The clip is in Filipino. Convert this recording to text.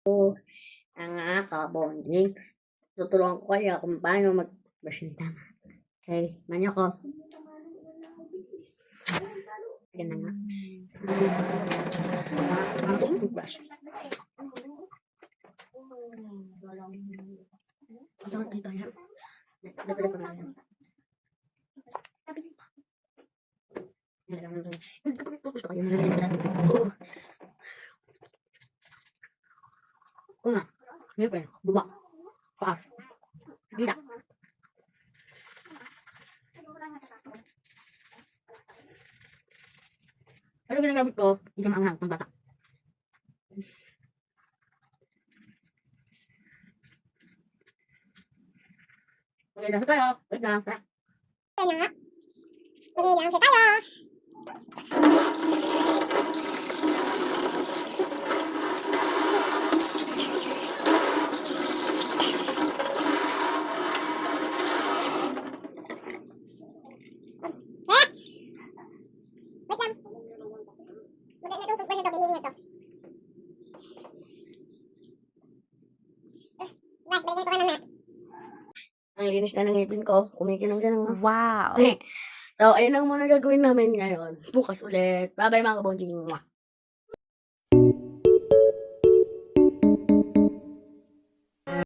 Mga kabonding, tutulungan ko kayo kung paano mag-brush ng tama. Okay, manyo ko. Ayan na nga. Ang toothbrush. Masakit dito yan. Dapat ko na yan. Gusto kayo na una, siyempre, buba, paas, gila. Pero ginagamit ko, isang anghang ng bata. Okay, nasa tayo. Wait lang. Okay, nasa tayo. Ang linis na ng ngipin ko. Kumikinom ka ng Wow! So, ayun lang muna gagawin namin ngayon. Bukas ulit. Bye-bye mga kabonding.